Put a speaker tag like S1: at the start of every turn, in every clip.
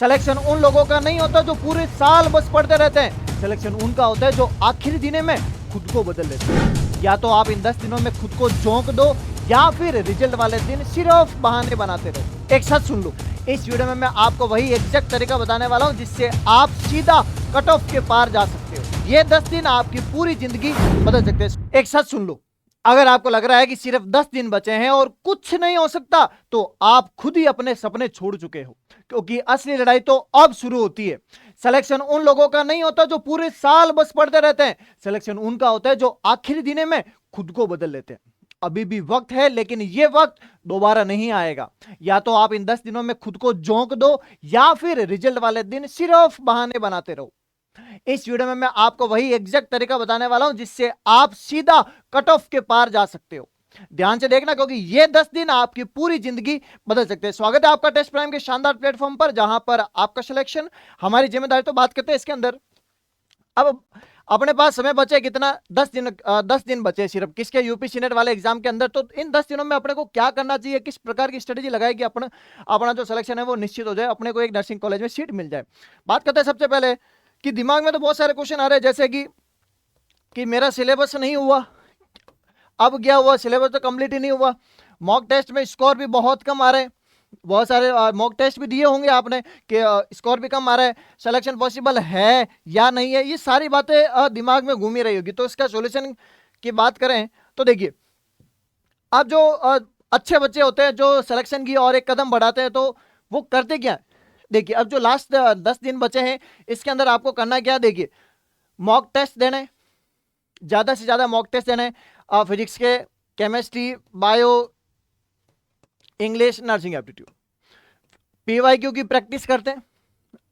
S1: Selection उन लोगों का नहीं होता जो पूरे साल बस पढ़ते रहते हैं। सिलेक्शन उनका होता है जो आखिरी दिन में खुद को बदल लेते हैं। या तो आप इन 10 दिनों में खुद को झोंक दो या फिर रिजल्ट वाले दिन सिर्फ बहाने बनाते रहो। एक साथ सुन लो, इस वीडियो में मैं आपको वही एग्जैक्ट तरीका बताने वाला हूं जिससे आप सीधा कट ऑफ के पार जा सकते हो। ये 10 दिन आपकी पूरी जिंदगी बदल सकते हैं। एक साथ सुन लो, अगर आपको लग रहा है कि सिर्फ 10 दिन बचे हैं और कुछ नहीं हो सकता तो आप खुद ही अपने सपने छोड़ चुके हो, क्योंकि असली लड़ाई तो अब शुरू होती है। सिलेक्शन उन लोगों का नहीं होता जो पूरे साल बस पढ़ते रहते हैं। सिलेक्शन उनका होता है जो आखिरी दिन में खुद को बदल लेते हैं। अभी भी वक्त है, लेकिन यह वक्त दोबारा नहीं आएगा। या तो आप इन 10 दिनों में खुद को झोंक दो या फिर रिजल्ट वाले दिन सिर्फ बहाने बनाते रहो। इस वीडियो में मैं आपको वही एग्जैक्ट तरीका बताने वाला हूं जिससे आप सीधा कट ऑफ के पार जा सकते हो। ध्यान से देखना, क्योंकि ये 10 दिन आपकी पूरी जिंदगी बदल सकते हैं। स्वागत है आपका टेस्ट प्राइम के शानदार प्लेटफॉर्म पर, जहां पर आपका सिलेक्शन हमारी जिम्मेदारी। तो बात करते हैं इसके अंदर। अब अपने पास समय बचे कितना? 10 दिन बचे सिर्फ किसके? यूपीसी नेट वाले एग्जाम के अंदर। तो इन 10 दिनों में अपने को क्या करना चाहिए, किस प्रकार की स्ट्रेटेजी लगाए कि अपना जो सिलेक्शन है वो निश्चित हो जाए, अपने को एक नर्सिंग कॉलेज में सीट मिल जाए। बात करते हैं सबसे पहले कि दिमाग में तो बहुत सारे क्वेश्चन आ रहे हैं, जैसे कि मेरा सिलेबस नहीं हुआ, अब क्या हुआ, सिलेबस तो कंप्लीट ही नहीं हुआ। मॉक टेस्ट में स्कोर भी बहुत कम आ रहे हैं, बहुत सारे मॉक टेस्ट भी दिए होंगे आपने कि स्कोर भी कम आ रहा है, सिलेक्शन पॉसिबल है या नहीं है। ये सारी बातें दिमाग में घूमी रही होगी। तो इसका सॉल्यूशन की बात करें तो देखिए, अब जो अच्छे बच्चे होते हैं जो सिलेक्शन की और एक कदम बढ़ाते हैं, तो वो करते क्या है? देखिए, अब जो लास्ट 10 दिन बचे हैं इसके अंदर आपको करना क्या? देखिए, मॉक टेस्ट देने, ज्यादा से ज्यादा मॉक टेस्ट देने, फिजिक्स के, chemistry, bio, English, nursing aptitude. PYQ की प्रैक्टिस करते हैं।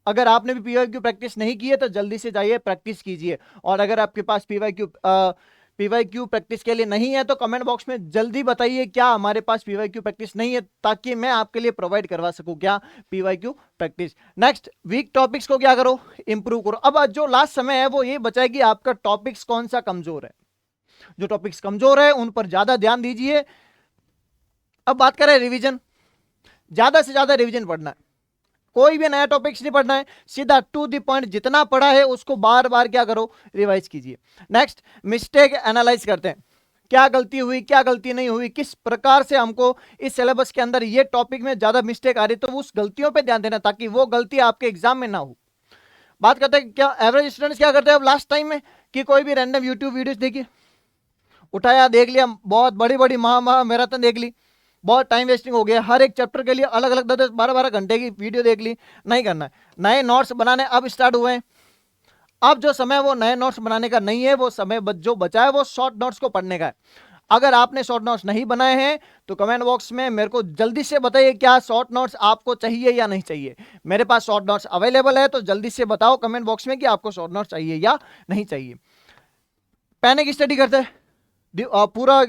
S1: अगर आपने भी पीवाईक्यू प्रैक्टिस नहीं की है तो जल्दी से जाइए प्रैक्टिस कीजिए। और अगर आपके पास पीवाईक्यू प्रैक्टिस के लिए नहीं है तो कमेंट बॉक्स में जल्दी बताइए क्या हमारे पास पीवाईक्यू प्रैक्टिस नहीं है, ताकि मैं आपके लिए प्रोवाइड करवा सकूं क्या PYQ practice. Next, week topics को क्या करो? इंप्रूव करो। अब जो लास्ट समय है वो ये बचा है कि आपका टॉपिक्स कौन सा कमजोर है। जो टॉपिक्स कमजोर है उन पर ज्यादा ध्यान दीजिए। अब बात करें रिवीजन, ज्यादा से ज्यादा रिवीजन पढ़ना है, कोई भी नया टॉपिक्स नहीं पढ़ना है, सीधा टू द पॉइंट जितना पढ़ा है उसको बार बार क्या करो? रिवाइज कीजिए। नेक्स्ट, मिस्टेक एनालाइज करते हैं, क्या गलती हुई, क्या गलती नहीं हुई, किस प्रकार से हमको इस सिलेबस के अंदर ये टॉपिक में ज्यादा मिस्टेक आ रही, तो उस गलतियों पे ध्यान देना ताकि वो गलती आपके एग्जाम में ना हो। बात करते हैं क्या एवरेज स्टूडेंट्स क्या करते हैं अब लास्ट टाइम में, कि कोई भी रैंडम यूट्यूब वीडियोस देखिए, उठाया, देख लिया, बहुत बड़ी बड़ी मैराथन देख ली, बहुत टाइम वेस्टिंग हो गया। हर एक चैप्टर के लिए अलग अलग 10-12 घंटे की वीडियो देख ली। नहीं करना है। नए नोट्स बनाने अब स्टार्ट हुए हैं। अब जो समय वो नए नोट्स बनाने का नहीं है, वो समय जो बचा है वो शॉर्ट नोट्स को पढ़ने का है। अगर आपने शॉर्ट नोट्स नहीं बनाए हैं तो कमेंट बॉक्स में मेरे को जल्दी से बताइए क्या शॉर्ट नोट्स आपको चाहिए या नहीं चाहिए। मेरे पास शॉर्ट नोट्स अवेलेबल है, तो जल्दी से बताओ कमेंट बॉक्स में कि आपको शॉर्ट नोट्स चाहिए या नहीं चाहिए। पैनिक स्टडी करते हैं, पूरा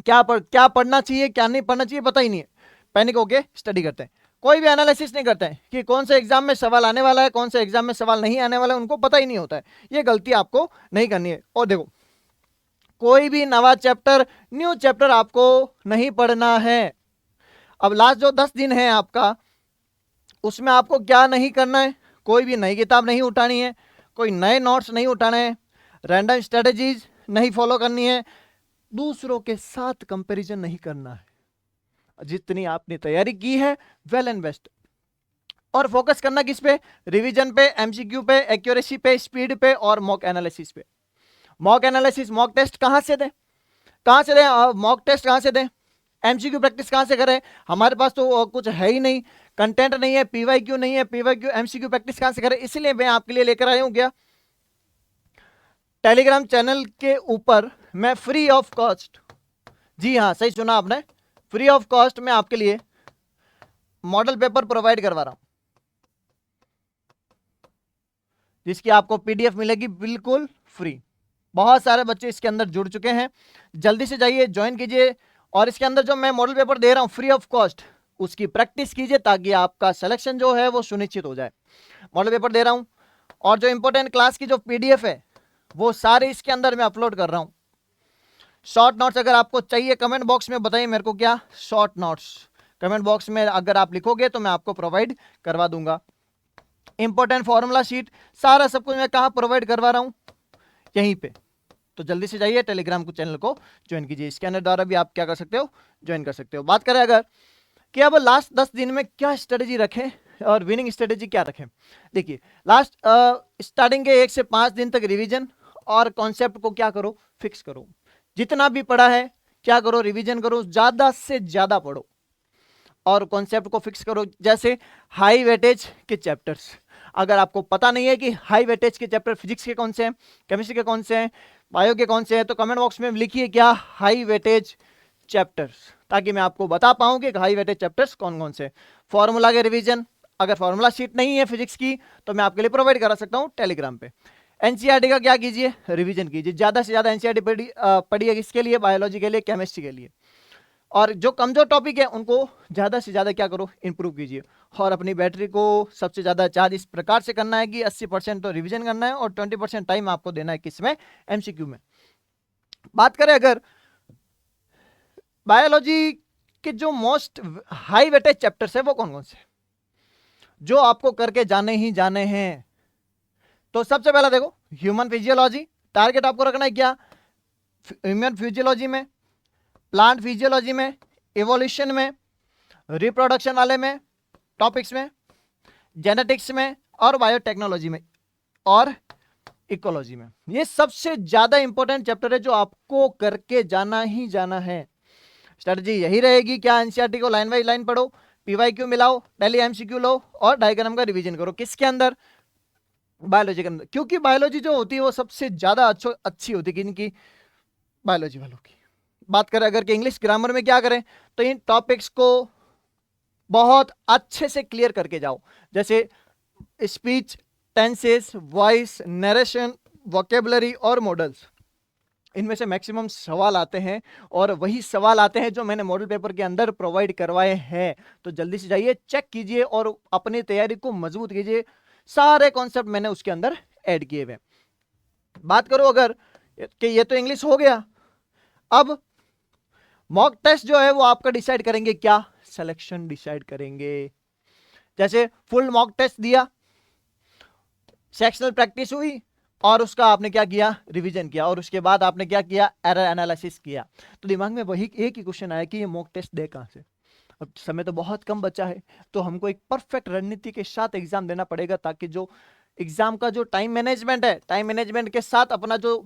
S1: क्या पढ़ना चाहिए क्या नहीं पढ़ना चाहिए पता ही नहीं है, पैनिक होके स्टडी करते हैं। कोई भी एनालिसिस नहीं करते हैं कि कौन से एग्जाम में सवाल आने वाला है, कौन से एग्जाम में सवाल नहीं आने वाला है, उनको पता ही नहीं होता है। ये गलती आपको नहीं करनी है। और देखो, कोई भी नवा चैप्टर, न्यू चैप्टर आपको नहीं पढ़ना है। अब लास्ट जो 10 दिन है आपका, उसमें आपको क्या नहीं करना है? कोई भी नई किताब नहीं उठानी है, कोई नए नोट्स नहीं उठाने हैं, रैंडम स्ट्रेटेजीज नहीं फॉलो करनी है, दूसरों के साथ कंपैरिजन नहीं करना है। जितनी आपने तैयारी की है वेल एंड बेस्ट, और फोकस करना किस पे? रिवीजन पे, एमसीक्यू पे, एक्यूरेसी पे, स्पीड पे और मॉक एनालिसिस पे। मॉक एनालिसिस, मॉक टेस्ट कहां से दें? मॉक टेस्ट कहां से दें? एमसीक्यू प्रैक्टिस कहां से करें? हमारे पास तो कुछ है ही नहीं, कंटेंट नहीं है, पीवाईक्यू नहीं है, पीवाईक्यू एमसीक्यू प्रैक्टिस कहां से करें? इसलिए मैं आपके लिए लेकर आया हूं क्या, टेलीग्राम चैनल के ऊपर मैं फ्री ऑफ कॉस्ट, जी हाँ सही सुना आपने, फ्री ऑफ कॉस्ट मैं आपके लिए मॉडल पेपर प्रोवाइड करवा रहा हूं, जिसकी आपको पीडीएफ मिलेगी बिल्कुल फ्री। बहुत सारे बच्चे इसके अंदर जुड़ चुके हैं, जल्दी से जाइए ज्वाइन कीजिए। और इसके अंदर जो मैं मॉडल पेपर दे रहा हूं फ्री ऑफ कॉस्ट, उसकी प्रैक्टिस कीजिए ताकि आपका सिलेक्शन जो है वो सुनिश्चित हो जाए। मॉडल पेपर दे रहा हूं और जो इंपॉर्टेंट क्लास की जो पीडीएफ है वो सारे इसके अंदर मैं अपलोड कर रहा हूं। शॉर्ट नोट्स अगर आपको चाहिए कमेंट बॉक्स में बताइए मेरे को क्या शॉर्ट नोट्स, कमेंट बॉक्स में अगर आप लिखोगे तो मैं आपको प्रोवाइड करवा दूंगा। इंपॉर्टेंट फॉर्मूला शीट सारा सब कुछ मैं कहां प्रोवाइड करवा रहा हूं, यहीं पे। तो जल्दी से जाइए टेलीग्राम को चैनल को ज्वाइन कीजिए, स्कैनर द्वारा भी आप क्या कर सकते हो, ज्वाइन कर सकते हो। बात करें अगर कि अब लास्ट 10 दिन में क्या स्ट्रेटेजी रखें और विनिंग स्ट्रेटेजी क्या रखें। देखिए लास्ट स्टार्टिंग के 1 से 5 दिन तक रिवीजन और कॉन्सेप्ट को क्या करो, फिक्स करो। जितना भी पढ़ा है क्या करो, रिवीजन करो, ज्यादा से ज्यादा पढ़ो और कॉन्सेप्ट को फिक्स करो। जैसे हाई वेटेज के चैप्टर्स, अगर आपको पता नहीं है कि हाई वेटेज के चैप्टर फिजिक्स के कौन से हैं, केमिस्ट्री के कौन से हैं, बायो के कौन से हैं, तो कमेंट बॉक्स में लिखिए क्या हाई वेटेज चैप्टर्स, ताकि मैं आपको बता पाऊं कि हाई वेटेज चैप्टर्स कौन कौन से। फॉर्मूला के रिवीजन, अगर फॉर्मूला शीट नहीं है फिजिक्स की तो मैं आपके लिए प्रोवाइड करा सकता हूं टेलीग्राम पे। एनसीईआरटी का क्या कीजिए, रिवीजन कीजिए, ज्यादा से ज्यादा एनसीईआरटी पढ़िए, किसके लिए, बायोलॉजी के लिए, केमिस्ट्री के लिए। और जो कमजोर टॉपिक है उनको ज्यादा से ज्यादा क्या करो, इंप्रूव कीजिए। और अपनी बैटरी को सबसे ज्यादा चार्ज इस प्रकार से करना है कि 80% तो रिवीजन करना है और 20% टाइम आपको देना है किसमें, एमसीक्यू में। बात करें अगर बायोलॉजी के जो मोस्ट हाई वेटेज चैप्टर्स है वो कौन कौन से, जो आपको करके जाने ही जाने हैं। तो सबसे पहला देखो ह्यूमन फिजियोलॉजी, टारगेट आपको रखना है क्या, ह्यूमन फिजियोलॉजी में, प्लांट फिजियोलॉजी में, इवोल्यूशन में, रिप्रोडक्शन वाले में टॉपिक्स में, जेनेटिक्स में और बायोटेक्नोलॉजी में और इकोलॉजी में। ये सबसे ज्यादा इंपॉर्टेंट चैप्टर है जो आपको करके जाना ही जाना है। स्ट्रेटजी यही रहेगी क्या, एनसीईआरटी को लाइन बाई लाइन पढ़ो, पीवाईक्यू मिलाओ, डेली एमसीक्यू लो और डायग्राम का रिवीजन करो। किसके अंदर, बायोलॉजी के अंदर, क्योंकि बायोलॉजी जो होती है वो सबसे ज्यादा अच्छी होती है किनकी, बायोलॉजी वालों की। बात करें अगर कि इंग्लिश ग्रामर में क्या करें, तो इन टॉपिक्स को बहुत अच्छे से क्लियर करके जाओ। जैसे speech, tenses, voice, narration, vocabulary और मॉडल्स, इनमें से मैक्सिमम सवाल आते हैं और वही सवाल आते हैं जो मैंने मॉडल पेपर के अंदर प्रोवाइड करवाए हैं। तो जल्दी से जाइए, चेक कीजिए और अपनी तैयारी को मजबूत कीजिए। सारे कॉन्सेप्ट मैंने उसके अंदर ऐड किए हुए। बात करो अगर कि ये तो इंग्लिश हो गया, अब मॉक टेस्ट जो है वो आपका डिसाइड करेंगे क्या, सिलेक्शन डिसाइड करेंगे। जैसे फुल मॉक टेस्ट दिया, सेक्शनल प्रैक्टिस हुई और उसका आपने क्या किया, रिवीजन किया, और उसके बाद आपने क्या किया, एरर एनालिसिस किया। तो दिमाग में वही एक ही क्वेश्चन आया कि ये मॉक टेस्ट दे कहां से। अब समय तो बहुत कम बचा है, तो हमको एक परफेक्ट रणनीति के साथ एग्जाम देना पड़ेगा, ताकि जो एग्जाम का जो टाइम मैनेजमेंट है, टाइम मैनेजमेंट के साथ अपना जो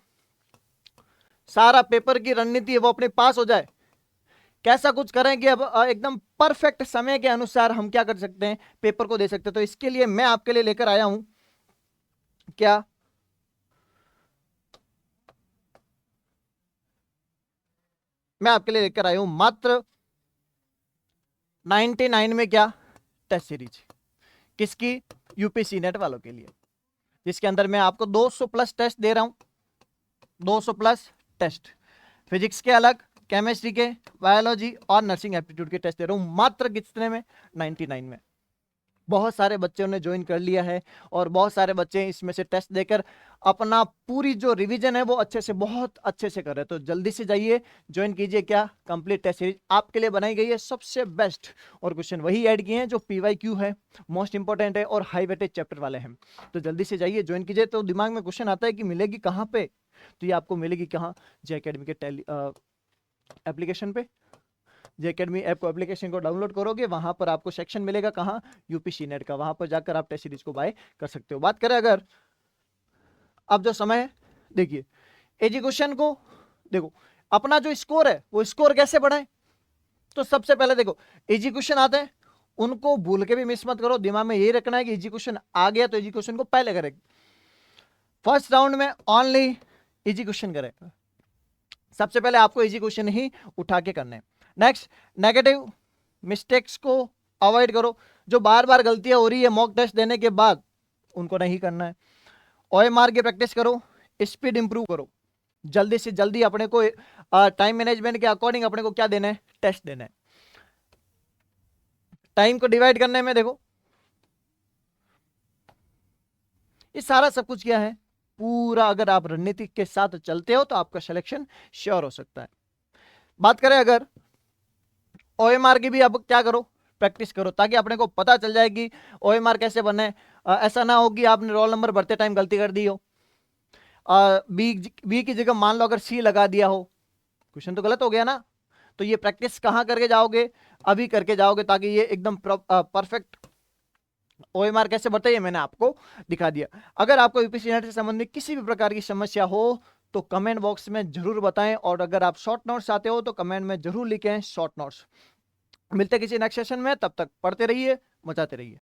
S1: सारा पेपर की रणनीति है वो अपने पास हो जाए। कैसा कुछ करें कि अब एकदम परफेक्ट समय के अनुसार हम क्या कर सकते हैं, पेपर को दे सकते हैं। तो इसके लिए मैं आपके लिए लेकर आया हूं क्या, मैं आपके लिए लेकर आया हूं मात्र 99 में क्या, टेस्ट सीरीज, किसकी, यूपीसी नेट वालों के लिए, जिसके अंदर मैं आपको 200 प्लस टेस्ट दे रहा हूं, 200 प्लस टेस्ट, फिजिक्स के अलग, केमिस्ट्री के, बायोलॉजी और नर्सिंग एप्टीट्यूड के टेस्ट दे रहा हूं मात्र कितने में, 99 में। बहुत सारे बच्चों ने ज्वाइन कर लिया है और बहुत सारे बच्चे इसमें से टेस्ट देकर अपना पूरी जो रिवीजन है वो अच्छे से, बहुत अच्छे से कर रहे हैं। तो जल्दी से जाइए, ज्वाइन कीजिए क्या, कंप्लीट टेस्ट सीरीज आपके लिए बनाई गई है सबसे बेस्ट, और क्वेश्चन वही ऐड किए हैं जो पीवाईक्यू है, मोस्ट इंपॉर्टेंट है और हाई वेटेज चैप्टर वाले हैं। तो जल्दी से जाइए, ज्वाइन कीजिए। तो दिमाग में क्वेश्चन आता है कि मिलेगी कहाँ पे, तो ये आपको मिलेगी कहाँ, जे अकेडमी के एप्लीकेशन पे। जे अकेडमी ऐप को, एप्लीकेशन को डाउनलोड करोगे, वहां पर आपको सेक्शन मिलेगा कहाँ, यूपीसी नेट का, वहां पर जाकर आप टेस्ट सीरीज को बाय कर सकते हो। बात करें अगर अब जो समय है, देखिए एजुकेशन को, देखो अपना जो स्कोर है वो स्कोर कैसे बढ़ाएं। तो सबसे पहले देखो एजुकेशन आते हैं, उनको भूल के भी मिस मत करो, दिमाग में यही रखना है कि एजुकेशन आ गया तो एजुकेशन को पहले करें। फर्स्ट राउंड में ओनली एजुकेशन करें, सबसे पहले आपको एजुकेशन ही उठा के करना है। नेक्स्ट, नेगेटिव मिस्टेक्स को अवॉइड करो, जो बार बार गलतियां हो रही है मॉक टेस्ट देने के बाद उनको नहीं करना है। ओएमआर की प्रैक्टिस करो, स्पीड इंप्रूव करो, जल्दी से जल्दी अपने को टाइम मैनेजमेंट के अकॉर्डिंग अपने को क्या देना है, टेस्ट देना है। टाइम को डिवाइड करने में देखो ये सारा सब कुछ क्या है पूरा, अगर आप रणनीति के साथ चलते हो तो आपका सिलेक्शन श्योर हो सकता है। बात करें अगर OMR की भी अब क्या करो, प्रैक्टिस करो, ताकि अपने को पता चल जाए कि OMR कैसे बने। ऐसा ना हो कि आपने रोल नंबर भरते टाइम गलती कर दी हो, बी की जगह मान लो अगर सी लगा दिया हो, क्वेश्चन तो गलत हो गया ना। तो ये प्रैक्टिस कहाँ करके जाओगे, अभी करके जाओगे, ताकि ये एकदम परफेक्ट OMR कैसे बढ़ता है ये मैंने आपको दिखा दिया। अगर आपको यूपीएससी नेट से संबंधित किसी भी प्रकार की समस्या हो तो कमेंट बॉक्स में जरूर बताएं, और अगर आप शॉर्ट नोट्स चाहते हो तो कमेंट में जरूर लिखें शॉर्ट नोट्स। मिलते किसी नेक्स्ट सेशन में, तब तक पढ़ते रहिए, मचाते रहिए।